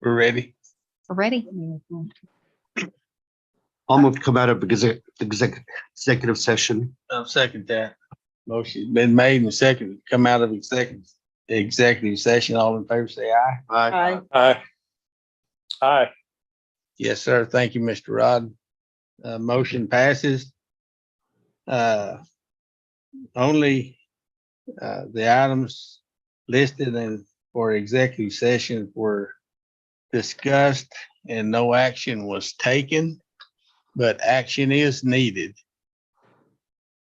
We're ready. We're ready. I'll move to come out of executive session. I'll second that. Motion been made and seconded. Come out of executive session. All in favor, say aye. Aye. Aye. Aye. Yes, sir. Thank you, Mr. Rod. Motion passes. Only the items listed in for executive session were discussed and no action was taken, but action is needed.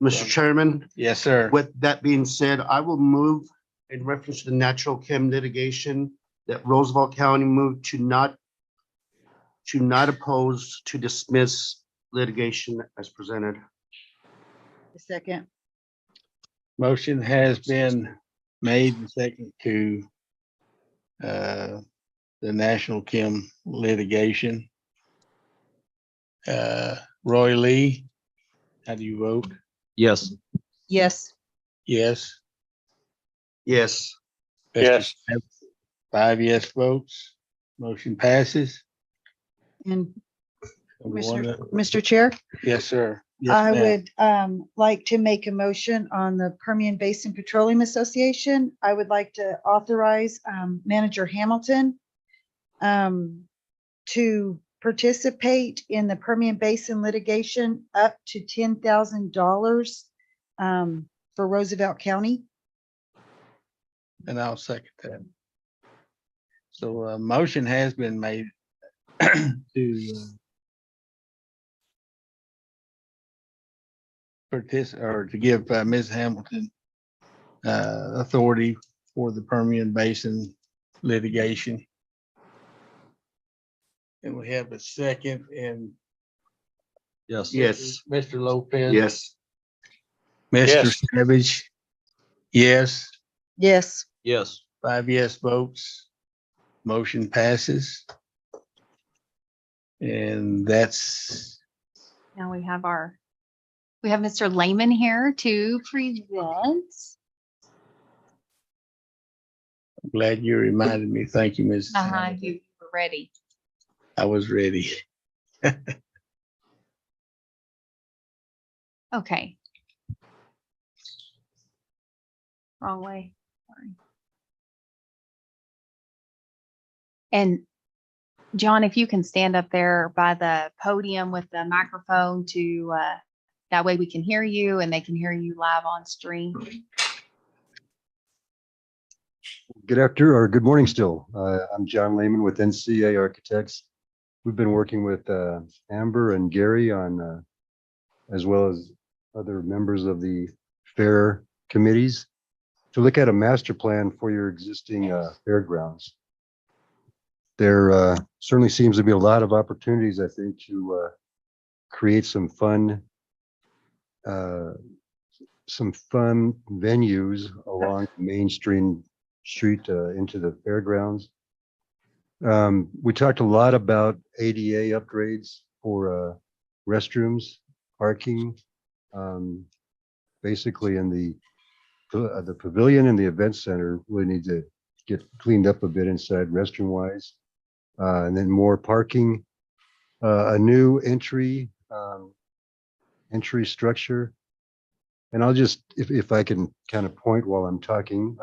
Mr. Chairman, Yes, sir. with that being said, I will move in reference to the natural chem litigation that Roosevelt County moved to not oppose, to dismiss litigation as presented. Second. Motion has been made and seconded to the National Chem litigation. Roy Lee, how do you vote? Yes. Yes. Yes. Yes. Yes. 5 yes votes. Motion passes. And One- Mr. Chair, Yes, sir. Yes, I ma'am. would like to make a motion on the Permian Basin Petroleum Association. I would like to authorize Manager Hamilton to participate in the Permian Basin litigation up to $10,000 for Roosevelt County. And I'll second that. So a motion has been made to to give Ms. Hamilton authority for the Permian Basin litigation. And we have a second, and Yes. Yes. Mr. Lopez. Yes. Mr. Yes. Savage. Yes. Yes. Yes. 5 yes votes. Motion passes. And that's, Now we have Mr. Lehman here to present. I'm glad you reminded me. Thank you, Ms. You were ready. I was ready. Okay. Wrong way. Sorry. And John, if you can stand up there by the podium with the microphone to, that way we can hear you and they can hear you live on stream. Good afternoon or good morning still. I'm John Lehman with NCA Architects. We've been working with Amber and Gary on, as well as other members of the fair committees, to look at a master plan for your existing fairgrounds. There certainly seems to be a lot of opportunities, I think, to create some fun venues along Main Street into the fairgrounds. We talked a lot about ADA upgrades for restrooms, parking, basically in the pavilion and the event center really need to get cleaned up a bit inside restroom wise. And then more parking, a new entry structure. And I'll just, if I can kind of point while I'm talking,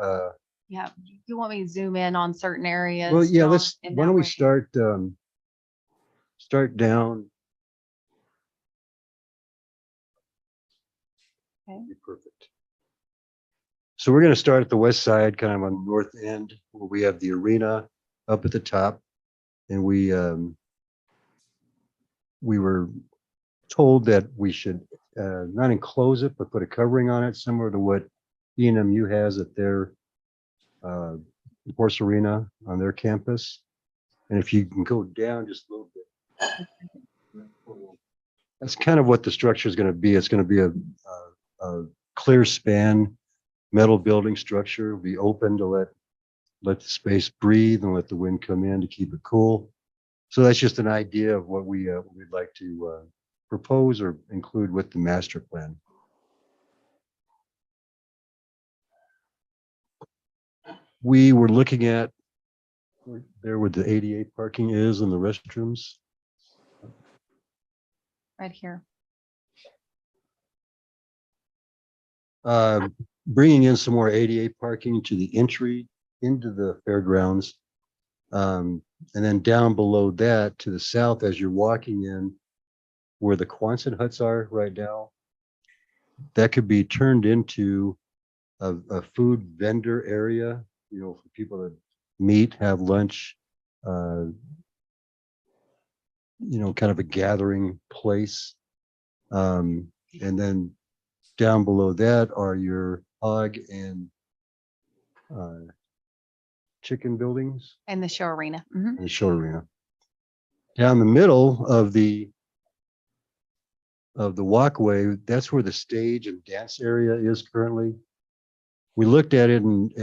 Yeah, you want me to zoom in on certain areas? well, yeah, John, why in don't that we way? start down. Okay. Perfect. So we're going to start at the west side, kind of on the north end, where we have the arena up at the top. And we were told that we should not enclose it, but put a covering on it, similar to what ENMU has at their horse arena on their campus. And if you can go down just a little bit, that's kind of what the structure is going to be. It's going to be a clear span metal building structure. It'll be open to let the space breathe and let the wind come in to keep it cool. So that's just an idea of what we'd like to propose or include with the master plan. We were looking at, there where the ADA parking is and the restrooms. Right here. Bringing in some more ADA parking to the entry into the fairgrounds. And then down below that to the south, as you're walking in, where the Quonset huts are right now, that could be turned into a food vendor area, you know, for people to meet, have lunch, you know, kind of a gathering place. And then down below that are your hog and chicken buildings And the show arena. Mhm. and the show arena. Down the middle of the walkway, that's where the stage and dance area is currently. We looked at it and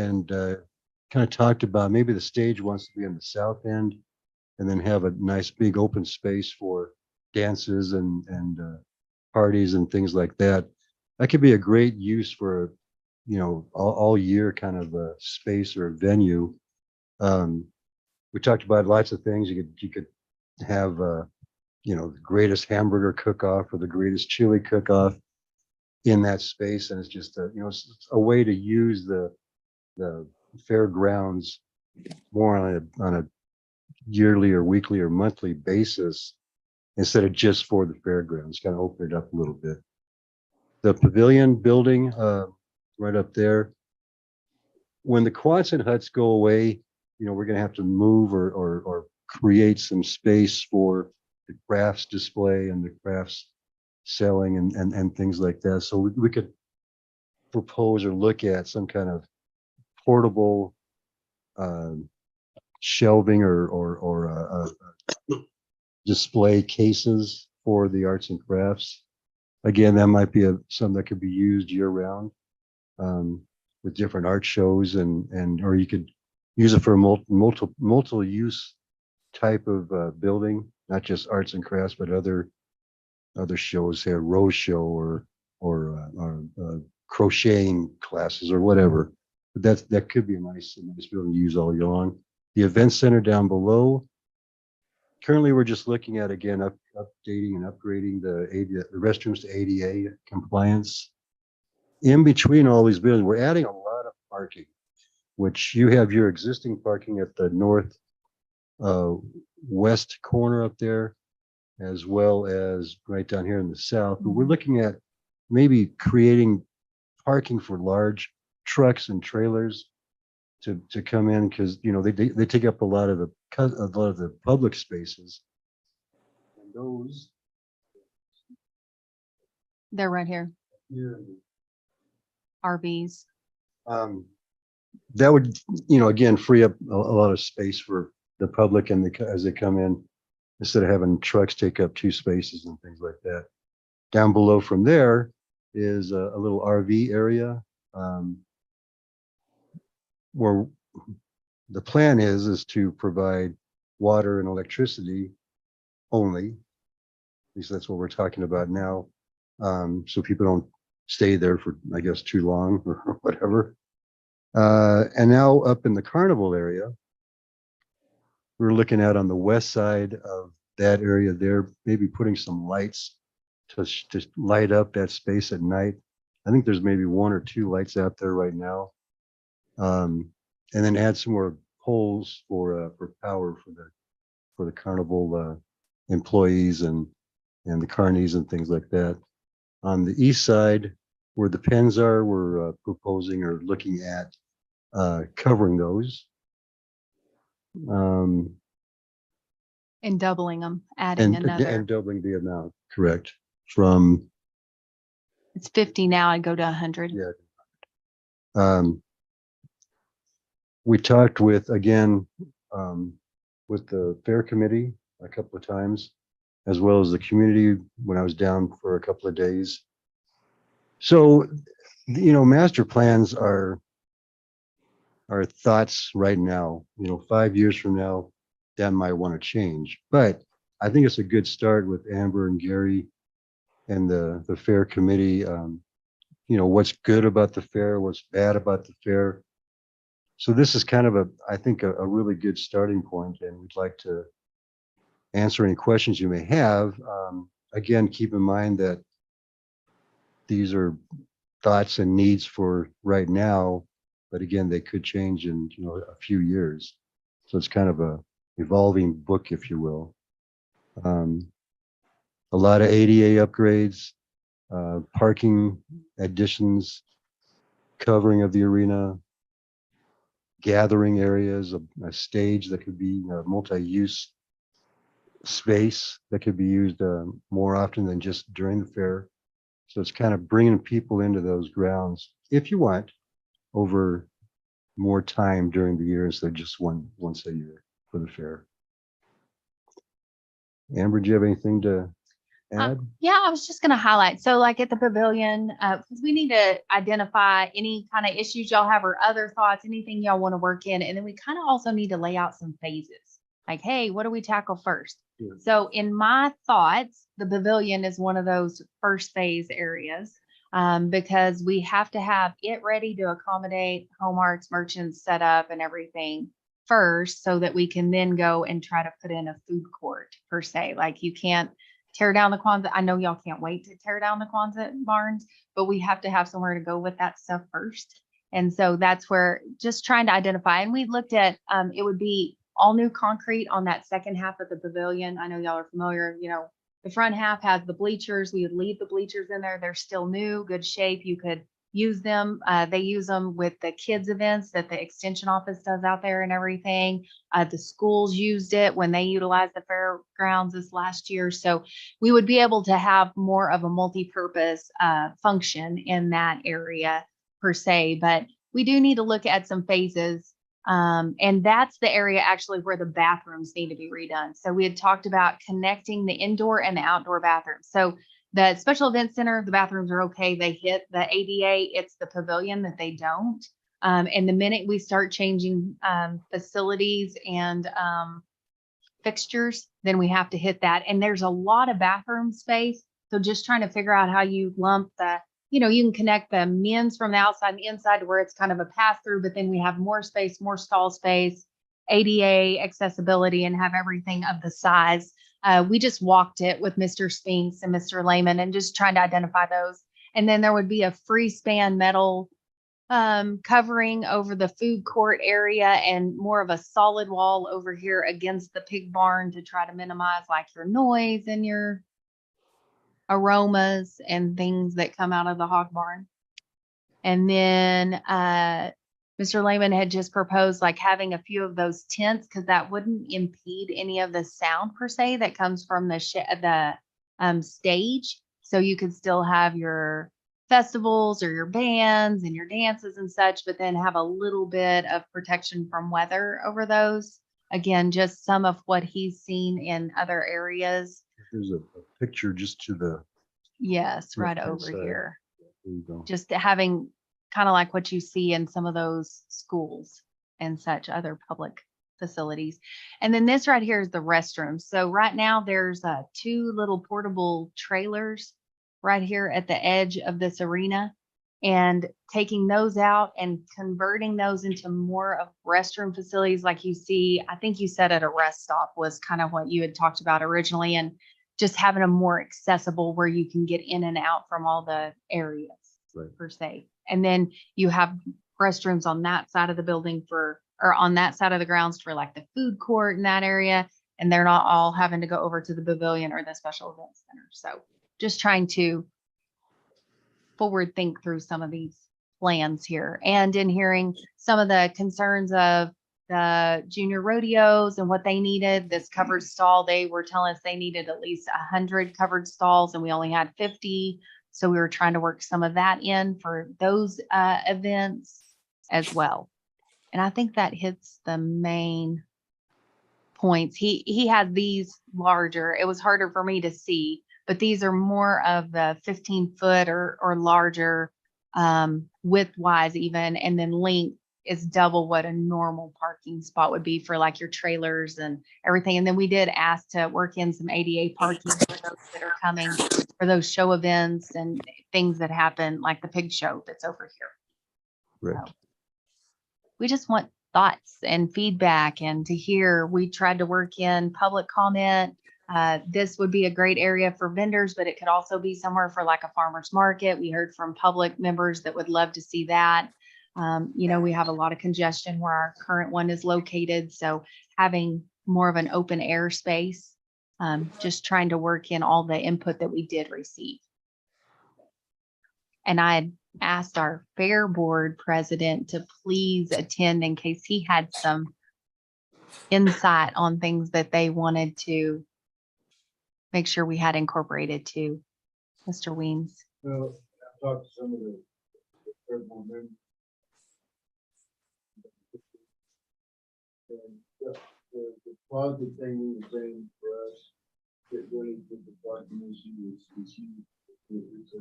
kind of talked about maybe the stage wants to be on the south end and then have a nice big open space for dances and parties and things like that. That could be a great use for, you know, all year kind of a space or a venue. We talked about lots of things. You could have, you know, the greatest hamburger cook-off or the greatest chili cook-off in that space. And it's just a, you know, it's a way to use the fairgrounds more on a yearly or weekly or monthly basis instead of just for the fairgrounds, kind of open it up a little bit. The pavilion building, right up there, when the Quonset huts go away, you know, we're going to have to move or create some space for the crafts display and the crafts selling and things like that. So we could propose or look at some kind of portable shelving or display cases for the arts and crafts. Again, that might be something that could be used year round with different art shows and or you could use it for a multiple use type of building, not just arts and crafts, but other shows, say a rose show or crocheting classes or whatever. But that could be a nice building to use all year long. The event center down below. Currently, we're just looking at, again, updating and upgrading the restrooms to ADA compliance. In between all these buildings, we're adding a lot of parking, which you have your existing parking at the north west corner up there, as well as right down here in the south. But we're looking at maybe creating parking for large trucks and trailers to come in, because you know they take up a lot of the public spaces. And those They're right here. here, RVs. that would, you know, again, free up a lot of space for the public and as they come in, instead of having trucks take up 2 spaces and things like that. Down below from there is a little RV area where the plan is to provide water and electricity only. At least that's what we're talking about now. So people don't stay there for, I guess, too long or whatever. And now up in the carnival area, we're looking at on the west side of that area there, maybe putting some lights to light up that space at night. I think there's maybe 1 or 2 lights out there right now. And then add some more poles for power for the carnival employees and the carnies and things like that. On the east side, where the pens are, we're proposing or looking at covering those. And doubling them, adding another. And doubling the amount, correct? From It's 50 now, I'd go to 100. yeah. We talked with, again, with the fair committee a couple of times, as well as the community when I was down for a couple of days. So, you know, master plans are thoughts right now. You know, 5 years from now, that might want to change. But I think it's a good start with Amber and Gary and the fair committee. You know, what's good about the fair, what's bad about the fair. So this is kind of I think, a really good starting point, and we'd like to answer any questions you may have. Again, keep in mind that these are thoughts and needs for right now, but again, they could change in, a few years. So it's kind of a evolving book, if you will. A lot of ADA upgrades, parking additions, covering of the arena, gathering areas, a stage that could be a multi-use space that could be used more often than just during the fair. So it's kind of bringing people into those grounds, if you want, over more time during the year instead of just once a year for the fair. Amber, do you have anything to add? Yeah, I was just gonna highlight, so like at the pavilion, because we need to identify any kind of issues y'all have or other thoughts, anything y'all want to work in. And then we kind of also need to lay out some phases. Like, hey, what do we tackle first? Yeah. So in my thoughts, the pavilion is one of those first phase areas. Because we have to have it ready to accommodate home arts merchants set up and everything first, so that we can then go and try to put in a food court per se. Like, you can't tear down the Quonset. I know y'all can't wait to tear down the Quonset barns, but we have to have somewhere to go with that stuff first. And so that's where just trying to identify. And we looked at, it would be all new concrete on that second half of the pavilion. I know y'all are familiar, the front half has the bleachers. We would leave the bleachers in there. They're still new, good shape. You could use them. They use them with the kids events that the extension office does out there and everything. The schools used it when they utilized the fairgrounds this last year. So we would be able to have more of a multi-purpose function in that area per se, but we do need to look at some phases. And that's the area actually where the bathrooms need to be redone. So we had talked about connecting the indoor and the outdoor bathrooms. So the special event center, the bathrooms are okay. They hit the ADA. It's the pavilion that they don't. And the minute we start changing facilities and fixtures, then we have to hit that. And there's a lot of bathroom space. So just trying to figure out how you lump the, you can connect the men's from the outside and the inside to where it's kind of a pass through, but then we have more space, more stall space, ADA accessibility, and have everything of the size. We just walked it with Mr. Spinks and Mr. Lehman and just trying to identify those. And then there would be a free span metal covering over the food court area and more of a solid wall over here against the pig barn to try to minimize like your noise and your aromas and things that come out of the hog barn. And then Mr. Lehman had just proposed like having a few of those tents, because that wouldn't impede any of the sound per se that comes from the stage. So you could still have your festivals or your bands and your dances and such, but then have a little bit of protection from weather over those. Again, just some of what he's seen in other areas. There's a picture just to the, Yes, right Left-hand over side. here. there you go. Just having kind of like what you see in some of those schools and such other public facilities. And then this right here is the restrooms. So right now there's two little portable trailers right here at the edge of this arena, and taking those out and converting those into more of restroom facilities like you see. I think you said at a rest stop was kind of what you had talked about originally, and just having them more accessible where you can get in and out from all the areas Right. per se. And then you have restrooms on that side of the building or on that side of the grounds for like the food court in that area. And they're not all having to go over to the pavilion or the special event center. So just trying to forward think through some of these plans here, and in hearing some of the concerns of the junior rodeos and what they needed. This covered stall, they were telling us they needed at least 100 covered stalls and we only had 50. So we were trying to work some of that in for those events as well. And I think that hits the main points. He had these larger. It was harder for me to see, but these are more of the 15-foot or larger width wise even, and then length is double what a normal parking spot would be for like your trailers and everything. And then we did ask to work in some ADA parking for those that are coming for those show events and things that happen, like the pig show that's over here. Right. So, we just want thoughts and feedback and to hear. We tried to work in public comment. This would be a great area for vendors, but it could also be somewhere for like a farmer's market. We heard from public members that would love to see that. We have a lot of congestion where our current one is located. So having more of an open air space, just trying to work in all the input that we did receive. And I had asked our fair board president to please attend in case he had some insight on things that they wanted to make sure we had incorporated too. Mr. Weems. Well, I've talked to some of the fair board members. And the positive thing we were saying for us, that really with the parking issue is huge. It's a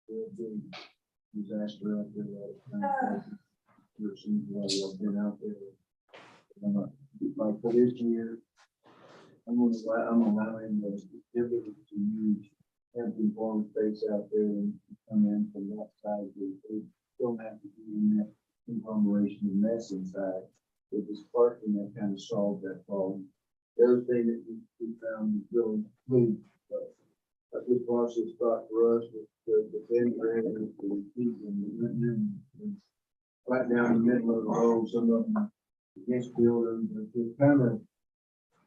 real big disaster out there. A lot of times. There seems a lot of been out there. Like for this year, I'm allowing the dividends to use Hampton Farm space out there and come in from that side. They don't have to be in that conglomeration of mess inside. With this parking, that kind of solved that problem. The other thing that we found really a good process spot for us was the vendor and the people. Right now in the middle of the road, some of them against buildings, they're kind of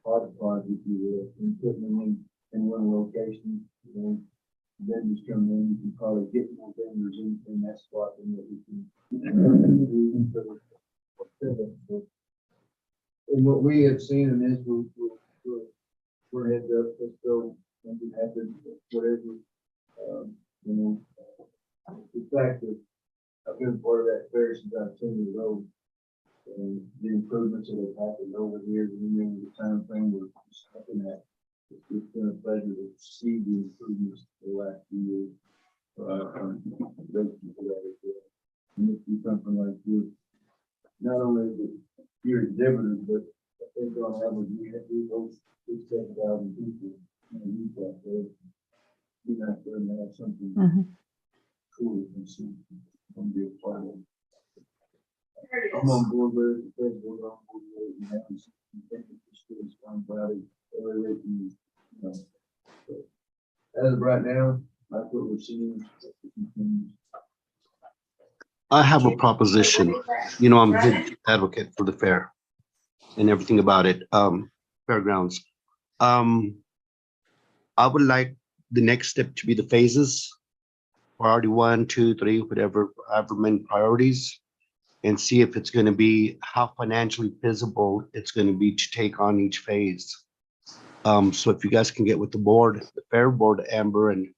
hodgepodge, if you will, and putting them in one location. Vendors come in, you can probably get more vendors in that spot than what we can do. And what we have seen in this, we're heads up, let's go, something happens, whatever. The fact that I've been part of that fair since I've seen the road. And the improvements that have happened over the years, and then the time frame we're looking at. It's been a pleasure to see the improvements the last few years. So I'm grateful for that as well. And if you come from like you, not only the year exhibitors, but I think on average, we host 6,000-7,000 people in a week out there. Be nice for them to have something cool and see, and be a part of it. I'm on board with it, the president on board with it, and having some things to school is fun about it, every week, so, as of right now, that's what we're seeing. I have a proposition. I'm a big advocate for the fair and everything about it, fairgrounds. I would like the next step to be the phases. Priority 1, 2, 3, whatever many priorities, and see if it's going to be how financially feasible it's going to be to take on each phase. So if you guys can get with the board, the fair board, Amber, and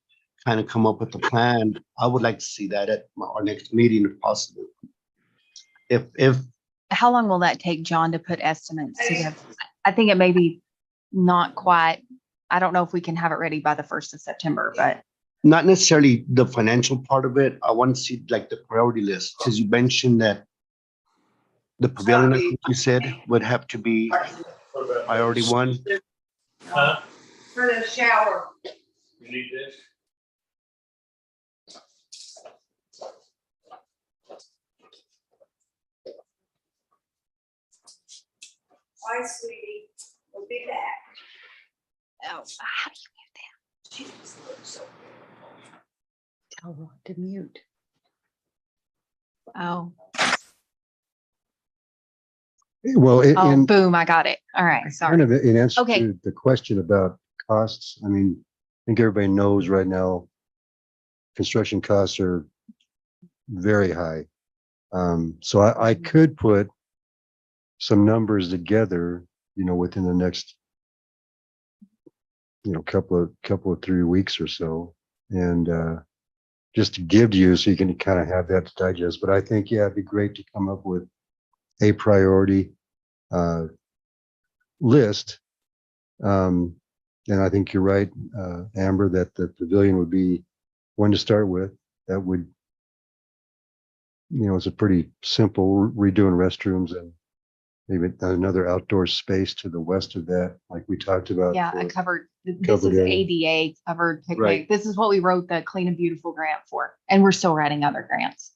kind of come up with a plan, I would like to see that at our next meeting if possible. If How long will that take, John, to put estimates together? I think it may be not quite. I don't know if we can have it ready by the 1st of September, but not necessarily the financial part of it, I want to see like the priority list, because you mentioned that the pavilion, I think you said, would have to be priority 1. Huh? For the shower. You need this? Hi, sweetie. We'll be back. how do you mute that? Tell her to mute. Oh, Well, in boom, I got it. All right, kind sorry. of in answer Okay. to the question about costs, I mean, I think everybody knows right now, construction costs are very high. So I could put some numbers together, within the next, couple of 3 weeks or so, and just to give to you so you can kind of have that to digest. But I think, yeah, it'd be great to come up with a priority list. And I think you're right, Amber, that the pavilion would be one to start with. That would, it's a pretty simple redoing restrooms and maybe another outdoor space to the west of that, like we talked about. Yeah, for- I covered, this covered is area. ADA covered picnic. Right. This is what we wrote the Clean and Beautiful grant for, and we're still writing other grants.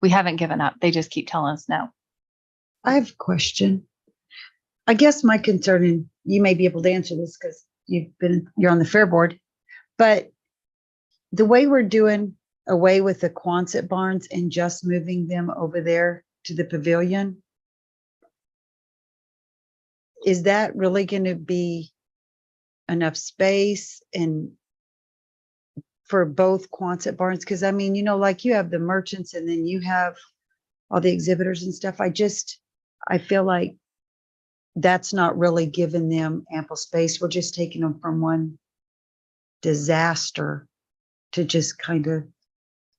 We haven't given up. They just keep telling us no. I have a question. I guess my concern, and you may be able to answer this because you're on the fair board, but the way we're doing away with the Quonset barns and just moving them over there to the pavilion, is that really going to be enough space and for both Quonset barns? Because I mean, like you have the merchants and then you have all the exhibitors and stuff. I feel like that's not really giving them ample space. We're just taking them from one disaster to just kind of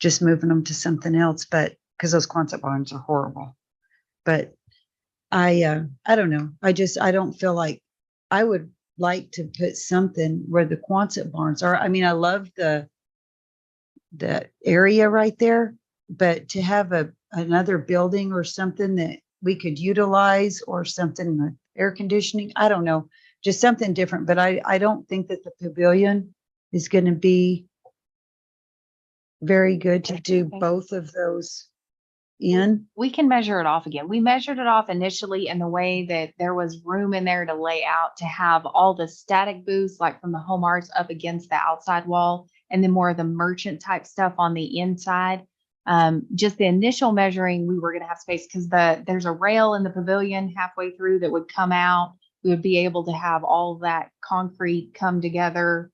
just moving them to something else. But because those Quonset barns are horrible. But I don't know. I don't feel like I would like to put something where the Quonset barns are. I mean, I love the area right there, but to have another building or something that we could utilize or something with air conditioning, I don't know, just something different. But I don't think that the pavilion is going to be very good to do both of those in. We can measure it off again. We measured it off initially in the way that there was room in there to lay out to have all the static booths, like from the home arts up against the outside wall, and then more of the merchant type stuff on the inside. Just the initial measuring, we were going to have space because there's a rail in the pavilion halfway through that would come out. We would be able to have all that concrete come together.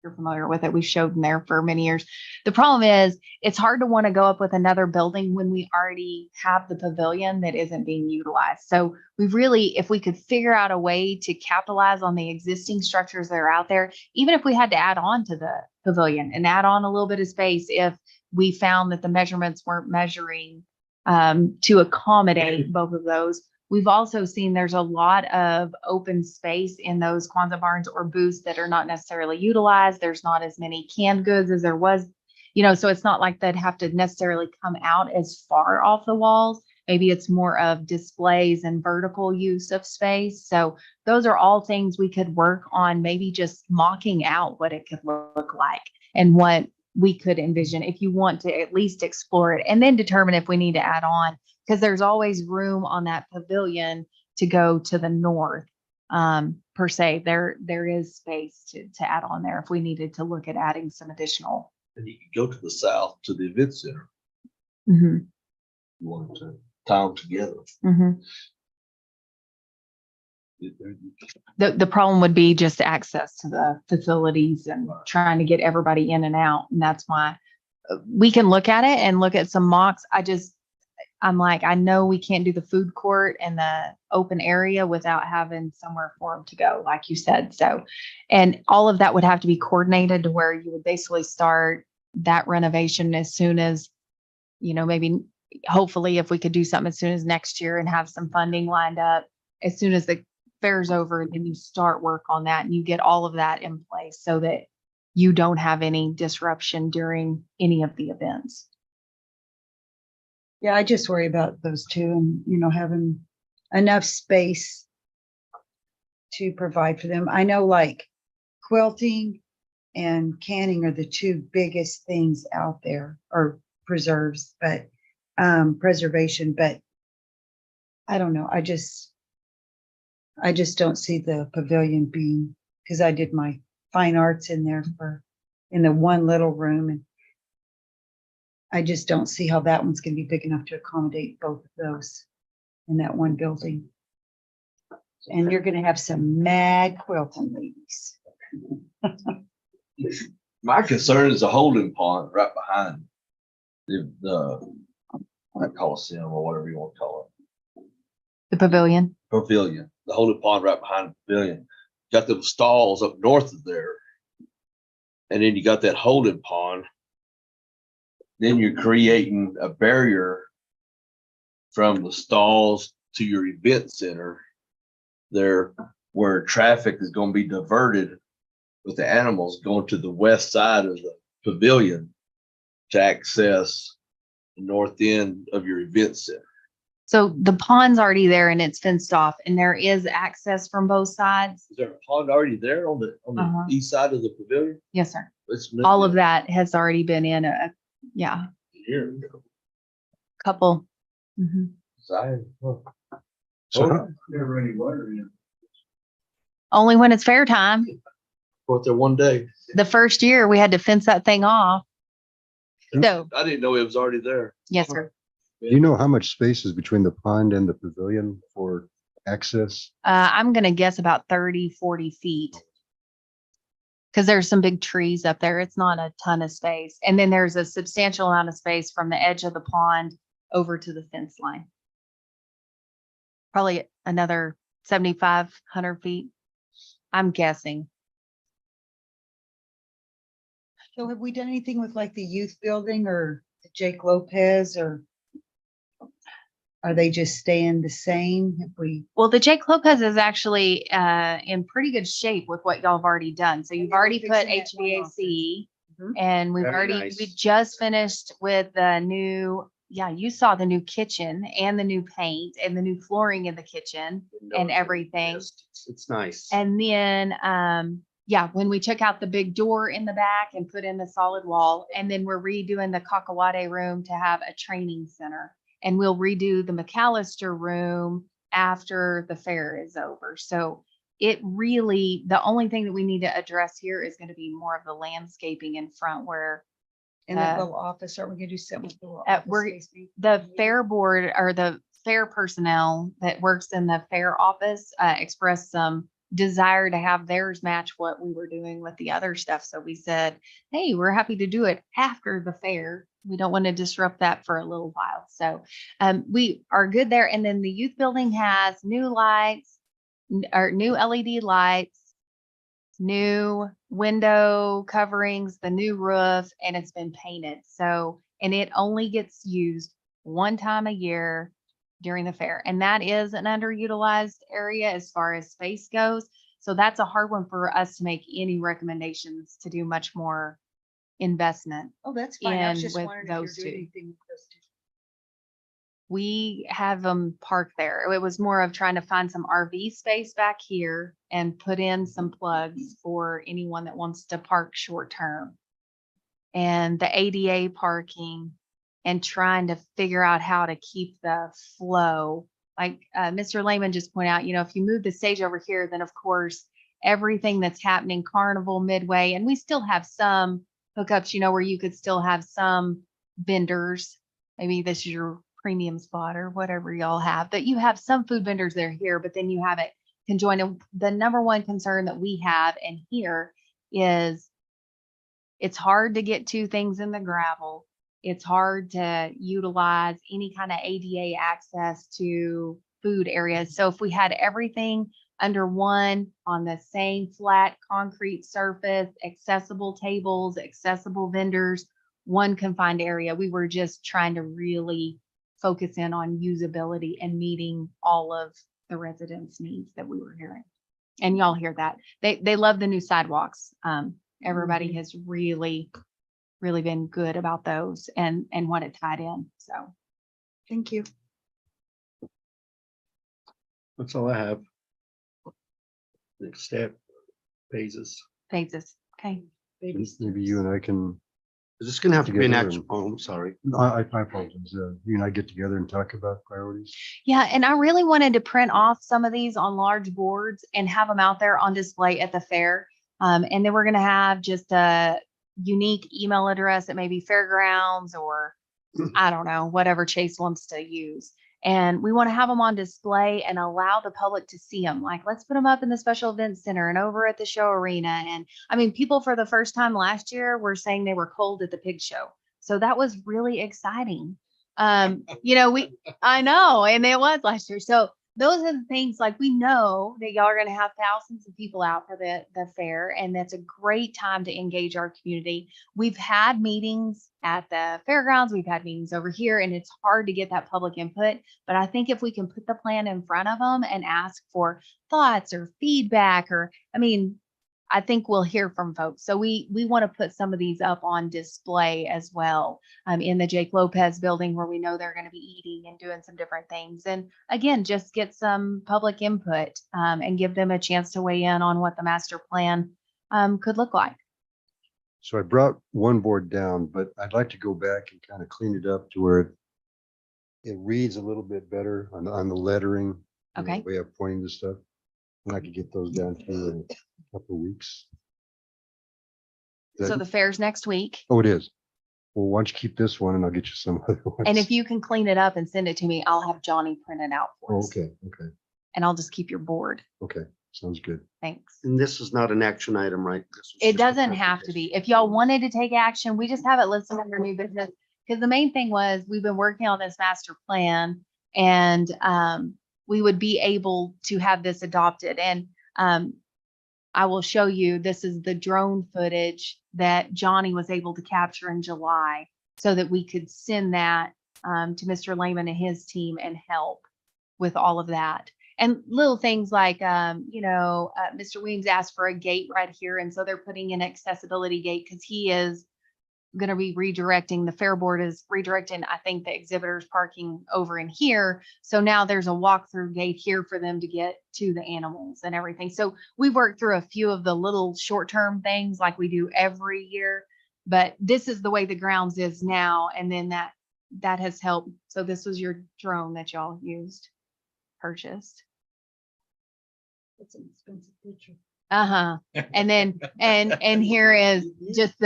You're familiar with it. We showed in there for many years. The problem is it's hard to want to go up with another building when we already have the pavilion that isn't being utilized. So we really, if we could figure out a way to capitalize on the existing structures that are out there, even if we had to add on to the pavilion and add on a little bit of space, if we found that the measurements weren't measuring to accommodate both of those. We've also seen there's a lot of open space in those Quonset barns or booths that are not necessarily utilized. There's not as many canned goods as there was, so it's not like they'd have to necessarily come out as far off the walls. Maybe it's more of displays and vertical use of space. So those are all things we could work on, maybe just mocking out what it could look like and what we could envision if you want to at least explore it and then determine if we need to add on. Because there's always room on that pavilion to go to the north, per se. There is space to add on there if we needed to look at adding some additional. And you could go to the south to the event center. Mhm, You wanted to tie them together. mhm. The problem would be just access to the facilities and trying to get everybody in and out. And that's why we can look at it and look at some mocks. I'm like, I know we can't do the food court and the open area without having somewhere for them to go, like you said. So, and all of that would have to be coordinated to where you would basically start that renovation as soon as, maybe hopefully if we could do something as soon as next year and have some funding lined up as soon as the fair's over, and then you start work on that and you get all of that in place so that you don't have any disruption during any of the events. Yeah, I just worry about those two and, having enough space to provide for them. I know like quilting and canning are the two biggest things out there, or preserves, but preservation, but I don't know. I just don't see the pavilion being, because I did my fine arts in there in the one little room, and I just don't see how that one's going to be big enough to accommodate both of those in that one building. And you're going to have some mad quilting ladies. My concern is the holding pond right behind the Coliseum or whatever you want to call The pavilion. it. Pavilion, the holding pond right behind the pavilion. Got them stalls up north of there. And then you got that holding pond. Then you're creating a barrier from the stalls to your event center there, where traffic is going to be diverted with the animals going to the west side of the pavilion to access the north end of your event center. So the pond's already there and it's fenced off and there is access from both sides. Is there a pond already there on the Uh-huh. east side of the pavilion? Yes, sir. It's All of that has already been in here. Couple. Mhm. So Never any water in. Only when it's fair time. Go out there one day. The first year we had to fence that thing off. So, I didn't know it was already there. yes, sir. do you know how much space is between the pond and the pavilion for access? I'm gonna guess about 30, 40 feet. Cause there's some big trees up there. It's not a ton of space. And then there's a substantial amount of space from the edge of the pond over to the fence line. Probably another 7,500 feet. I'm guessing. So have we done anything with like the youth building or the Jake Lopez, or are they just staying the same? Have we? Well, the Jake Lopez is actually in pretty good shape with what y'all have already done. So you've they were already put fixing that one HVAC Mhm. and we've Very already, nice. we just finished with the new, yeah, you saw the new kitchen and the new paint and the new flooring in the kitchen and everything. It's nice. And then, yeah, when we took out the big door in the back and put in the solid wall, and then we're redoing the Kakawade room to have a training center. And we'll redo the McAllister room after the fair is over. So it really, the only thing that we need to address here is going to be more of the landscaping in front where And that Uh, little office, aren't we gonna do something with the little at office work- space? the fair board or the fair personnel that works in the fair office expressed some desire to have theirs match what we were doing with the other stuff. So we said, hey, we're happy to do it after the fair. We don't want to disrupt that for a little while. So we are good there. And then the youth building has new lights or new LED lights, new window coverings, the new roof, and it's been painted. So, and it only gets used one time a year during the fair. And that is an underutilized area as far as space goes. So that's a hard one for us to make any recommendations to do much more investment. Oh, that's fine. I was in just with wondering if you're those doing two. anything with those two. We have them parked there. It was more of trying to find some RV space back here and put in some plugs for anyone that wants to park short term. And the ADA parking and trying to figure out how to keep the flow. Like Mr. Lehman just pointed out, if you move the stage over here, then of course, everything that's happening, Carnival, Midway, and we still have some hookups, where you could still have some vendors. Maybe this is your premium spot or whatever y'all have, that you have some food vendors that are here, but then you have it conjoined. The number one concern that we have and here is it's hard to get to things in the gravel. It's hard to utilize any kind of ADA access to food areas. So if we had everything under one on the same flat concrete surface, accessible tables, accessible vendors, one confined area, we were just trying to really focus in on usability and meeting all of the residents' needs that we were hearing. And y'all hear that. They love the new sidewalks. Everybody has really been good about those and want it tied in. So Thank you. That's all I have. Next step, phases. phases. Okay. Baby Maybe you and I can, Is this gonna have to be an Together action? and- Oh, I'm sorry. I apologize. You and I get together and talk about priorities. Yeah, and I really wanted to print off some of these on large boards and have them out there on display at the fair. And then we're gonna have just a unique email address at maybe Fairgrounds or I don't know, whatever Chase wants to use. And we want to have them on display and allow the public to see them. Like, let's put them up in the special events center and over at the show arena. And I mean, people for the first time last year were saying they were cold at the pig show. So that was really exciting. I know, and it was last year. So those are the things, like, we know that y'all are going to have thousands of people out for the fair, and that's a great time to engage our community. We've had meetings at the fairgrounds, we've had meetings over here, and it's hard to get that public input. But I think if we can put the plan in front of them and ask for thoughts or feedback, I think we'll hear from folks. So we want to put some of these up on display as well, in the Jake Lopez building, where we know they're going to be eating and doing some different things. And again, just get some public input, and give them a chance to weigh in on what the master plan could look like. So I brought one board down, but I'd like to go back and kind of clean it up to where it reads a little bit better on the lettering. you know, Okay. Way of pointing to stuff. And I could get those down to you in a couple of weeks. So the fair's next week. Oh, it is. Well, why don't you keep this one and I'll get you some other ones. And if you can clean it up and send it to me, I'll have Johnny print it out for Oh, us. okay, okay, And I'll just keep your board. okay. Sounds good. Thanks. And this is not an action item, right? This was It just a doesn't have to be. If y'all wanted to take action, we just have it listed under new business. Because the main thing was, we've been working on this master plan and we would be able to have this adopted. And I will show you, this is the drone footage that Johnny was able to capture in July so that we could send that to Mr. Lehman and his team and help with all of that. And little things like, Mr. Weems asked for a gate right here. And so they're putting an accessibility gate because he is going to be redirecting, the fair board is redirecting, I think, the exhibitors parking over in here. So now there's a walk-through gate here for them to get to the animals and everything. So we worked through a few of the little short-term things like we do every year, but this is the way the grounds is now. And then that has helped. So this was your drone that y'all purchased. It's an expensive picture. Uh-huh. And then, and here is just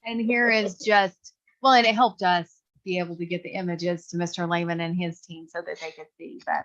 and here is just, well, and it helped us be able to get the images to Mr. Lehman and his team so that they could see. But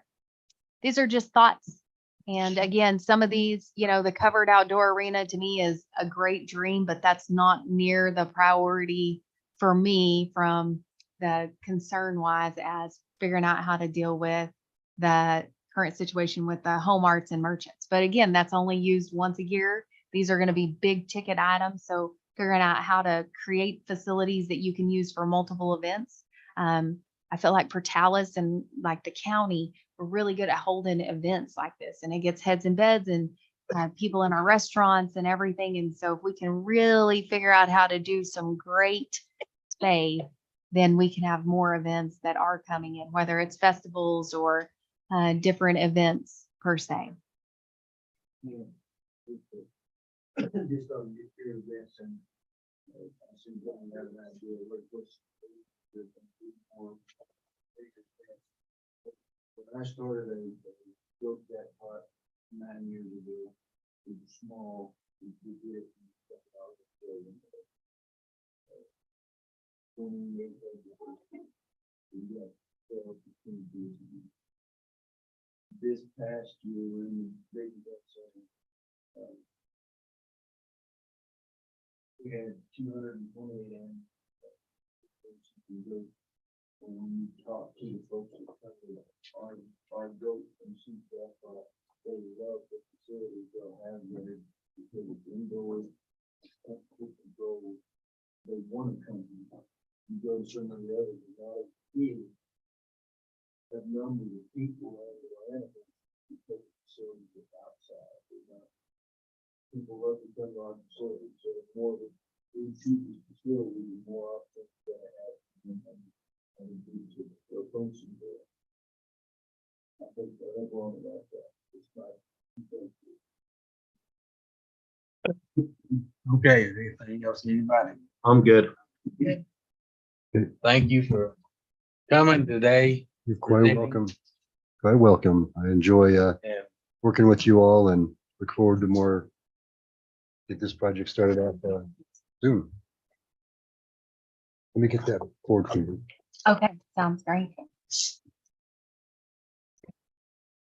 these are just thoughts. And again, some of these, the covered outdoor arena to me is a great dream, but that's not near the priority for me from the concern wise as figuring out how to deal with the current situation with the home arts and merchants. But again, that's only used once a year. These are going to be big ticket items. So figuring out how to create facilities that you can use for multiple events. I feel like Portales and like the county, we're really good at holding events like this, and it gets heads and beds and people in our restaurants and everything. And so if we can really figure out how to do some great space, then we can have more events that are coming in, whether it's festivals or different events per se. Yeah. Just on your events and I see what you have an idea of what's when I started, I built that part 9 years ago. It was small. We did it. 28 we got 12 opportunities. This past year, we're in the big event. We had 228 and when you talk to the folks that come to our goat and sheep they love the facilities they'll have there because it's indoors, control. They want to come. You go to some of the others, a lot of kids have numbers of people and animals because the facilities are outside. People love to come to our facility, so the more that we choose the facility, the more often we're gonna have and a function there. I think that's wrong about that. It's not. Okay, is anything else, anybody? I'm good. Thank you for coming today. You're quite Presenting. welcome. Quite welcome. I enjoy Yeah. working with you all and look forward to more. Get this project started out soon. Let me get that forward to you. Okay, sounds great.